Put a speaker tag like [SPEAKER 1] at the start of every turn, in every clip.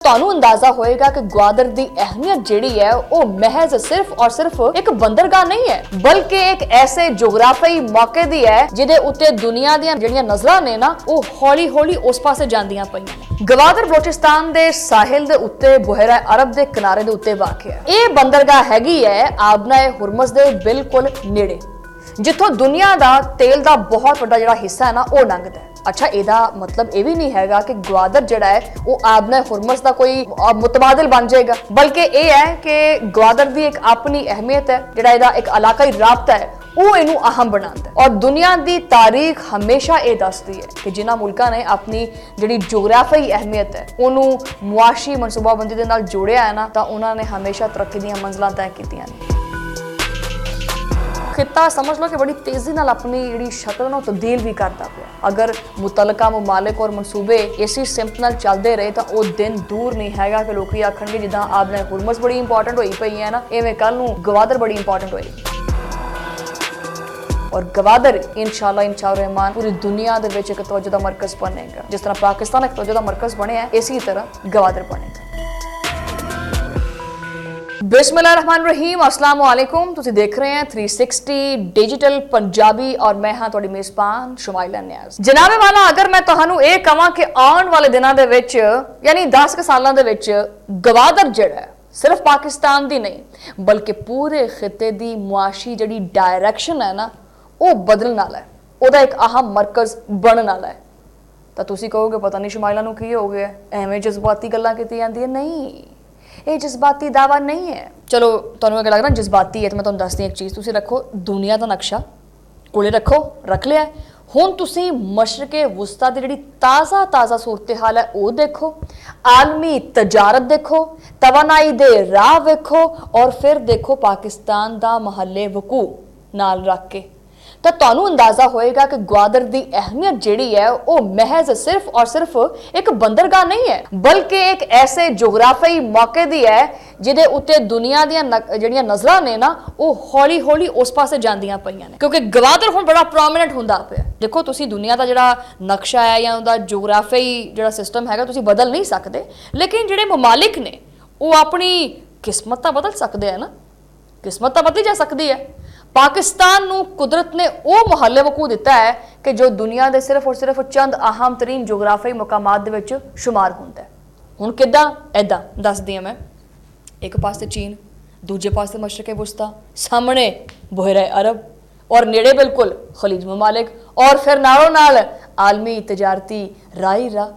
[SPEAKER 1] ਤੁਹਾਨੂੰ ਅੰਦਾਜ਼ਾ ਹੋਏਗਾ ਕਿ ਗਵਾਦਰ ਦੀ ਅਹਿਮੀਅਤ ਜਿਹੜੀ ਹੈ ਉਹ ਮਹਿਜ਼ ਸਿਰਫ ਔਰ ਸਿਰਫ ਇੱਕ ਬੰਦਰਗਾਹ ਨਹੀਂ ਹੈ ਬਲਕਿ ਇੱਕ ਐਸੇ ਜੋਗਰਾਫੀ ਮੌਕੇ ਦੀ ਹੈ ਜਿਹਦੇ ਉੱਤੇ ਦੁਨੀਆ ਦੀਆਂ ਜਿਹੜੀਆਂ ਨਜ਼ਰਾਂ ਨੇ ਨਾ ਉਹ ਹੌਲੀ-ਹੌਲੀ ਉਸ ਪਾਸੇ ਜਾਂਦੀਆਂ ਪਈਆਂ ਨੇ। ਗਵਾਦਰ ਬਲੋਚਿਸਤਾਨ ਦੇ ਸਾਹਿਲ ਦੇ ਉੱਤੇ ਬੁਹਰਾ ਅਰਬ ਦੇ ਕਿਨਾਰੇ ਦੇ ਉੱਤੇ ਵਾਕਿਆ ਹੈ। ਇਹ ਬੰਦਰਗਾਹ ਹੈਗੀ ਹੈ ਆਬਨਾ ਹੁਰਮਜ਼ ਦੇ ਬਿਲਕੁਲ ਨੇੜੇ, ਜਿੱਥੋਂ ਦੁਨੀਆ ਦਾ ਤੇਲ ਦਾ ਬਹੁਤ ਵੱਡਾ ਜਿਹੜਾ ਹਿੱਸਾ ਹੈ ਨਾ ਉਹ ਲੰਘਦਾ ਹੈ। अच्छा ਇਹਦਾ मतलब ਇਹ ਵੀ ਨਹੀਂ ਹੈਗਾ ਕਿ ਗਵਾਦਰ ਜਿਹੜਾ ਹੈ ਉਹ ਆਬਨਾ ਹੁਰਮਜ਼ ਦਾ ਕੋਈ ਮੁਤਬਾਦਿਲ ਬਣ ਜਾਏਗਾ, ਬਲਕਿ ਇਹ ਹੈ ਕਿ ਗਵਾਦਰ ਦੀ ਇੱਕ ਆਪਣੀ ਅਹਿਮੀਅਤ ਹੈ, ਜਿਹੜਾ ਇਹਦਾ ਇੱਕ ਇਲਾਕਾਈ ਰਾਬਤਾ ਹੈ ਉਹ ਇਹਨੂੰ ਅਹਿਮ ਬਣਾਉਂਦਾ ਹੈ। ਔਰ ਦੁਨੀਆ ਦੀ ਤਾਰੀਖ ਹਮੇਸ਼ਾ ਇਹ ਦੱਸਦੀ ਹੈ ਕਿ ਜਿਨ੍ਹਾਂ ਮੁਲਕਾਂ ਨੇ ਆਪਣੀ ਜਿਹੜੀ ਜੋਗਰਾਫੀ ਅਹਿਮੀਅਤ ਹੈ ਉਹਨੂੰ ਮੁਆਸ਼ੀ ਮਨਸੂਬਾਬੰਦੀ ਦੇ ਨਾਲ ਜੋੜਿਆ ਹੈ ਨਾ ਤਾਂ ਉਹਨਾਂ ਨੇ ਹਮੇਸ਼ਾ ਤਰੱਕੀ ਦੀਆਂ ਮੰਜ਼ਲਾਂ ਤੈਅ ਕੀਤੀਆਂ ਨੇ। खिता समझ लो कि बड़ी तेजी नाल अपनी जिहड़ी शक्ल ना तब्दील भी करता पिया। अगर मुतलका ममालिक और मनसूबे इसी सिमत नाल चलते रहे तो वो दिन दूर नहीं हैगा कि लोग आखणगे जिद्दां आबना हुरमज़ बड़ी इंपॉर्टेंट होई पई है ना इवें कल नूं गवादर बड़ी इंपॉर्टेंट होएगी। और गवादर इंशाअल्लाह रहमान पूरी दुनिया दे विच एक तवज्जो दा मरकज़ बनेगा। जिस तरह पाकिस्तान एक तवज्जो दा मरकज़ बने इसी तरह गवादर बनेगा। बिस्मिल्लाहिर्रहमानिर्रहीम, अस्सलाम वालेकुम। तुसीं देख रहे हैं 360 डिजिटल पंजाबी और मैं हाँ तुहाडी मेज़बान शुमाइला नियाज़। जनाबे वाला अगर मैं तुहानूं ये कहां कि आउण वाले दिनां दे विच यानी 10 सालां दे विच गवादर जिहड़ा सिर्फ पाकिस्तान दी नहीं बल्कि पूरे खिते दी मुआशी जिहड़ी डायरैक्शन है ना वो बदलण वाला है, ਉਹਦਾ एक अहम मरकज़ बनण वाला है। ਤਾਂ ਤੁਸੀਂ ਕਹੋਗੇ ਪਤਾ ਨਹੀਂ ਸ਼ਮਾइला ਨੂੰ ਕੀ ਹੋ ਗਿਆ, ਐਵੇਂ ਜਜ਼ਬਾਤੀ ਗੱਲਾਂ ਕੀਤੀ ਜਾਂਦੀ ਹੈ। ਨਹੀਂ, ਇਹ ਜਜ਼ਬਾਤੀ ਦਾਵਾ ਨਹੀਂ ਹੈ। ਚਲੋ ਤੁਹਾਨੂੰ ਅਗਰ ਲੱਗਦਾ ਜਜ਼ਬਾਤੀ ਹੈ ਤਾਂ ਮੈਂ ਤੁਹਾਨੂੰ ਦੱਸਦੀ ਇੱਕ ਚੀਜ਼, ਤੁਸੀਂ ਰੱਖੋ ਦੁਨੀਆ ਦਾ ਨਕਸ਼ਾ ਕੋਲੇ ਰੱਖ ਲਿਆ। ਹੁਣ ਤੁਸੀਂ ਮਸ਼ਰਕੇ ਵਸਤਾ ਦੀ ਜਿਹੜੀ ਤਾਜ਼ਾ ਸੂਰਤ ਹਾਲ ਹੈ ਉਹ ਦੇਖੋ, ਆਲਮੀ ਤਜਾਰਤ ਦੇਖੋ, ਤਵਾਨਾਈ ਦੇ ਰਾਹ ਵੇਖੋ ਔਰ ਫਿਰ ਦੇਖੋ ਪਾਕਿस्तान ਦਾ ਮਹੱਲੇ ਵਕੂ ਨਾਲ ਰੱਖ ਕੇ ਤਾਂ ਤੁਹਾਨੂੰ ਅੰਦਾਜ਼ਾ ਹੋਏਗਾ ਕਿ ਗਵਾਦਰ ਦੀ ਅਹਿਮੀਅਤ ਜਿਹੜੀ ਹੈ ਉਹ ਮਹਿਜ਼ ਸਿਰਫ ਔਰ ਸਿਰਫ ਇੱਕ ਬੰਦਰਗਾਹ ਨਹੀਂ ਹੈ ਬਲਕਿ ਇੱਕ ਐਸੇ ਜੋਗਰਾਫੀ ਮੌਕੇ ਦੀ ਹੈ ਜਿਹਦੇ ਉੱਤੇ ਦੁਨੀਆ ਦੀਆਂ ਜਿਹੜੀਆਂ ਨਜ਼ਰਾਂ ਨੇ ਨਾ ਉਹ ਹੌਲੀ-ਹੌਲੀ ਉਸ ਪਾਸੇ ਜਾਂਦੀਆਂ ਪਈਆਂ ਨੇ, ਕਿਉਂਕਿ ਗਵਾਦਰ ਹੁਣ ਬੜਾ ਪ੍ਰੋਮਿਨੈਂਟ ਹੁੰਦਾ ਪਿਆ। ਦੇਖੋ ਤੁਸੀਂ ਦੁਨੀਆ ਦਾ ਜਿਹੜਾ ਨਕਸ਼ਾ ਹੈ ਜਾਂ ਉਹਦਾ ਜੋਗਰਾਫੀ ਜਿਹੜਾ ਸਿਸਟਮ ਹੈਗਾ ਤੁਸੀਂ ਬਦਲ ਨਹੀਂ ਸਕਦੇ, ਲੇਕਿਨ ਜਿਹੜੇ ਮਮਾਲਿਕ ਨੇ ਉਹ ਆਪਣੀ ਕਿਸਮਤ ਤਾਂ ਬਦਲ ਸਕਦੇ ਆ ਨਾ, ਕਿਸਮਤ ਤਾਂ ਬਦਲੀ ਜਾ ਸਕਦੀ ਹੈ। पाकिस्तान नूं कुदरत ने वह मुहल्ले वकू दिता है कि जो दुनिया के सिर्फ और सिर्फ चंद अहम तरीन जोग्राफी मुकामात दे विच शुमार होंदा है। हुण किद्दां ऐदां दसदी हां मैं, एक पासे चीन, दूजे पासे मशरक़े वुस्ता, सामने बुहरा अरब और नेड़े बिल्कुल खलीज ममालिक और फिर नालों नाल आलमी तजारती राह।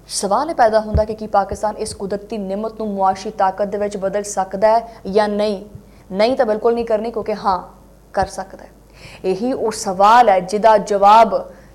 [SPEAKER 1] सवाल पैदा होंदा कि पाकिस्तान इस कुदरती निमत नूं मुआशी ताकत दे विच बदल सकदा है या नहीं तो बिल्कुल नहीं करनी, क्योंकि हाँ कर सकता है। यही वो सवाल है जिदा जवाब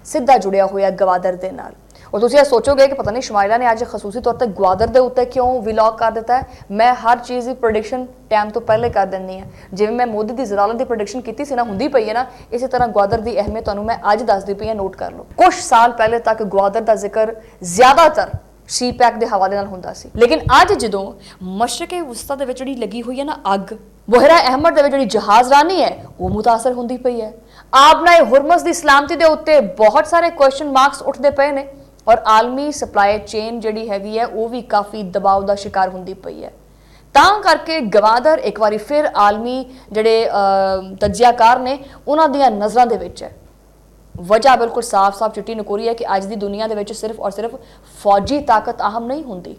[SPEAKER 1] सीधा जुड़िया हुआ गवादर दे नाल। और तुसीं सोचोगे कि पता नहीं शमाइला ने अज खसूसी तौर पर गवादर के उत्ते क्यों विलॉग कर दिता है। मैं हर चीज़ की प्रोडिक्शन टाइम तो पहले कर देंदी हाँ, जिवें मैं मोदी की ज़लालत की प्रोडिक्शन की सी ना हुंदी पई है ना, इसी तरह गवादर की अहमियत तुहानूं मैं अज दसदी पई हां, नोट कर लो। कुछ साल पहले तक गवादर का जिक्र ज़्यादातर सी पैक के हवाले नाल हुंदा सी, लेकिन अज जदों मशरक़े वुस्ता दे विच जिहड़ी लगी हुई है ना अग, बुहरा अहमद दे विच जिहड़ी जहाज़ रानी है वो मुतासर हुंदी पई है। आबना हुरमज़ दी सलामती दे उत्ते बहुत सारे क्वेश्चन मार्क्स उठदे पए ने और आलमी सप्लाई चेन जिहड़ी हैगी है वो भी काफ़ी दबाव का शिकार हुंदी पई है। तां करके गवादर एक बारी फिर आलमी जिहड़े तज्जियाकार ने उन्हां दीयां नज़रां दे विच है। वजह बिल्कुल साफ चिट्टी नकोरी है कि अज की दुनिया के सिर्फ और सिर्फ फौजी ताकत अहम नहीं होंदी,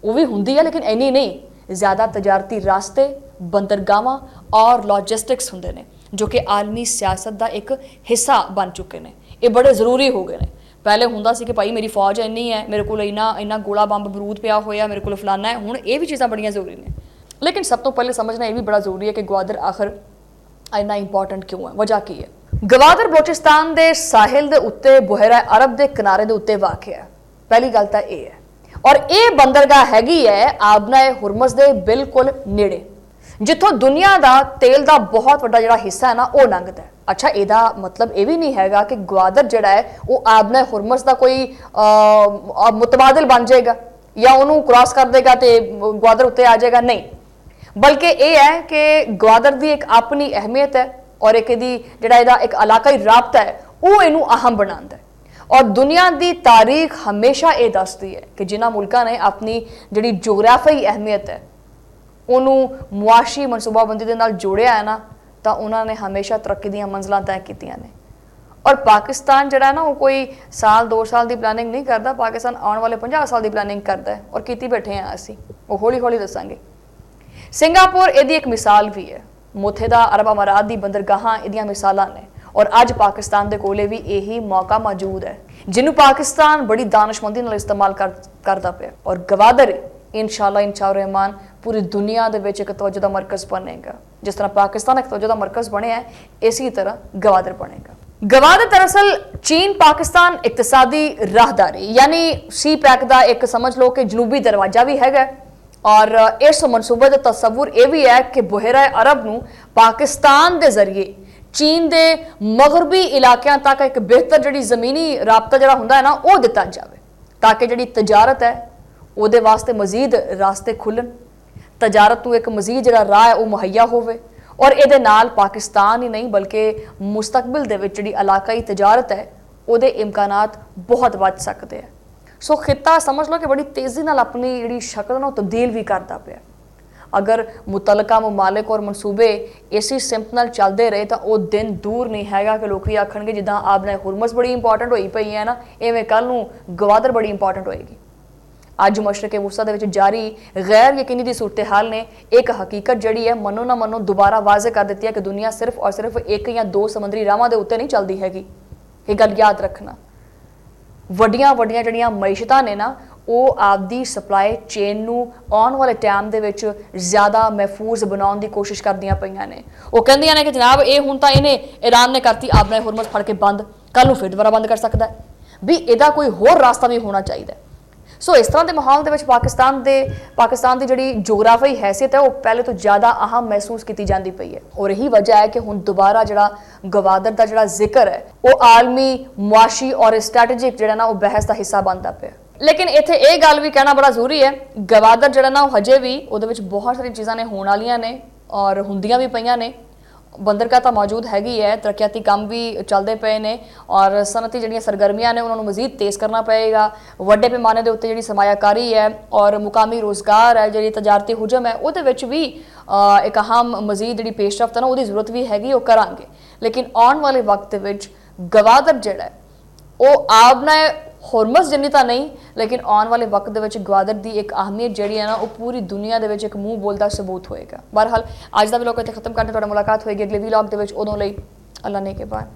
[SPEAKER 1] वो भी होंदी है लेकिन इन्नी नहीं, ज़्यादा तजारती रास्ते, बंदरगाहां और लॉजिस्टिक्स होंदे ने जो कि आलमी सियासत का एक हिस्सा बन चुके हैं। ये बड़े जरूरी हो गए हैं। पहले हुंदा सी कि भाई मेरी फौज इन्नी है, मेरे को इन्ना गोला बंब बरूद पिया होया, मेरे को फलाना है। हुण ये भी चीज़ां बड़ियां जरूरी ने, लेकिन सब तो पहले समझना ये भी बड़ा जरूरी है कि गवादर आखिर इन्ना इंपॉर्टेंट क्यों है, वजह की है। गवादर बलोचिस्तान के साहिल के उत्ते बुहरा अरब के किनारे के उत्ते वाक़िया है। पहली गल तो यह है और ये बंदरगाह हैगी है आबना हुरमज़ के बिल्कुल नेड़े, जिथों दुनिया का तेल का बहुत बड़ा जिहड़ा हिस्सा है ना वो लंघदा है। अच्छा ਇਹਦਾ मतलब ये भी नहीं हैगा कि गवादर जिहड़ा है वो आबना हुरमज़ का कोई मुतबादिल बन जाएगा या उन्होंने क्रॉस कर देगा तो गवादर उत्ते आ जाएगा, नहीं, बल्कि ये है कि गवादर की एक अपनी अहमियत है और एक जिहड़ा इहदा एक इलाकाई राबता है वो इनू अहम बनांदा है। और दुनिया की तारीख हमेशा ये दसती है कि जिन्होंने मुल्कों ने अपनी जी जोग्राफी अहमियत है उन्होंने मुआशी मनसूबाबंदी के नाल जोड़िया है ना, तो उन्होंने हमेशा तरक्की दी मंजिल तय की ने। और पाकिस्तान जड़ा ना वो कोई साल 2 साल की प्लानिंग नहीं करता, पाकिस्तान आने वाले 50 साल की प्लानिंग करता है और की बैठे हैं असी, वो हौली हौली दसांगे। सिंगापुर यदी एक मिसाल भी है, मुत्तहिदा अरब अमारात की बंदरगाहां इहदियां मिसालां ने और अज पाकिस्तान के कोले भी यही मौका मौजूद है जिन्होंने पाकिस्तान बड़ी दानशमंदी नाल इस्तेमाल करता पे और गवादर इंशाअल्लाह रहमान पूरी दुनिया के एक तवज्जो का मरकज़ बनेगा। जिस तरह पाकिस्तान एक तवज्जो का मरकज़ बने है, इसी तरह गवादर बनेगा। गवादर दरअसल चीन पाकिस्तान इकतसादी राहदारी यानी सी पैक का एक समझ लो कि जनूबी दरवाजा भी है और इस मनसूबे का तस्वुर यह भी है कि बुहेरा अरब नूं पाकिस्तान के जरिए चीन के मगरबी इलाकों तक एक बेहतर जी जमीनी राबता जरा होंदा है ना वो दिता जाए ताकि जी तजारत है वो वास्ते मजीद रास्ते खुलन, तजारत को एक मजीद जरा राह है वो मुहैया होवे और ये पाकिस्तान ही नहीं बल्कि मुस्तकबिल दे विच जिहड़ी इलाकाई तजारत है वो इम्कानात बहुत बढ़ सकते हैं। सो खिता समझ लो कि बड़ी तेज़ी नाल अपनी जिहड़ी शक्ल ना तब्दील भी करता पे। अगर मुतलका ममालिक और मनसूबे इसी सिमत नाल चलते रहे तो वो दिन दूर नहीं हैगा कि लोग आखणगे जिद्दां आबना हुरमस बड़ी इंपॉर्टेंट होई पई है ना, इवें कल नूं गवादर बड़ी इंपॉर्टेंट होएगी। अज मशरक़े वुस्ता दे विच जारी गैर यकीनी दी सूरत हाल ने एक हकीकत जड़ी है मनो ना मनो दोबारा वाजे कर दी है कि दुनिया सिर्फ और सिर्फ 1 या 2 समुद्री रावां दे उत्ते नहीं चलती हैगी। ये गल याद रखना, वड्डियां वड्डियां जड़ियां मईशतां ने ना वो आपदी सप्लाई चेन नूं आने वाले टाइम दे विच ज़्यादा महफूज बनाने की कोशिश करदियां पईयां ने। वो कहंदियां ने कि जनाब ये हुण तां इहने ईरान ने करती आपने हुरमस फड़ के बंद, कल नूं फिर दोबारा बंद कर सकता है भी, इहदा कोई होर रास्ता भी होना चाहिए। सो इस तरह के माहौल के पाकिस्तान की जी जोग्राफी हैसियत है वो पहले तो ज़्यादा अहम महसूस की जाती पई है और यही वजह है कि हुण दोबारा जड़ा गवादर का जड़ा जिक्र है वो आलमी मुआशी और स्ट्रैटेजिक जड़ा ना वो बहस का हिस्सा बनता पे। लेकिन इत्थे ये गल भी कहना बड़ा जरूरी है, गवादर जड़ा ना हजे भी उहदे विच बहुत सारी चीज़ां ने होने वालियां ने और हुंदियां भी पईयां ने। बंदरगाह तो मौजूद हैगी है, तरक्याती काम भी चलते पे ने और सनती जिहड़ियां सरगर्मियां ने उन्होंने मजीद तेज़ करना पएगा। वड्डे पैमाने के उत्ते जिहड़ी सरमायाकारी है और मुकामी रोज़गार है, जी तजारती हुजम है, उहदे विच भी एक अहम मजीद जी पेशरफ्त है ना वो जरूरत भी हैगी, वो करांगे। लेकिन आने वाले वक्त विच गवादर जिहड़ा है वो आपना हुरमस जिन्नी तो नहीं, लेकिन आने वाले वक्त के गवादर की एक अहमियत जी है ना वो पूरी दुनिया के एक मूँह बोलता सबूत होएगा। बहरहाल अज का व्लॉग इत्थे खत्म करने, मुलाकात होएगी अगले व्लॉग के उदों लई अल्लाह ने के बाद।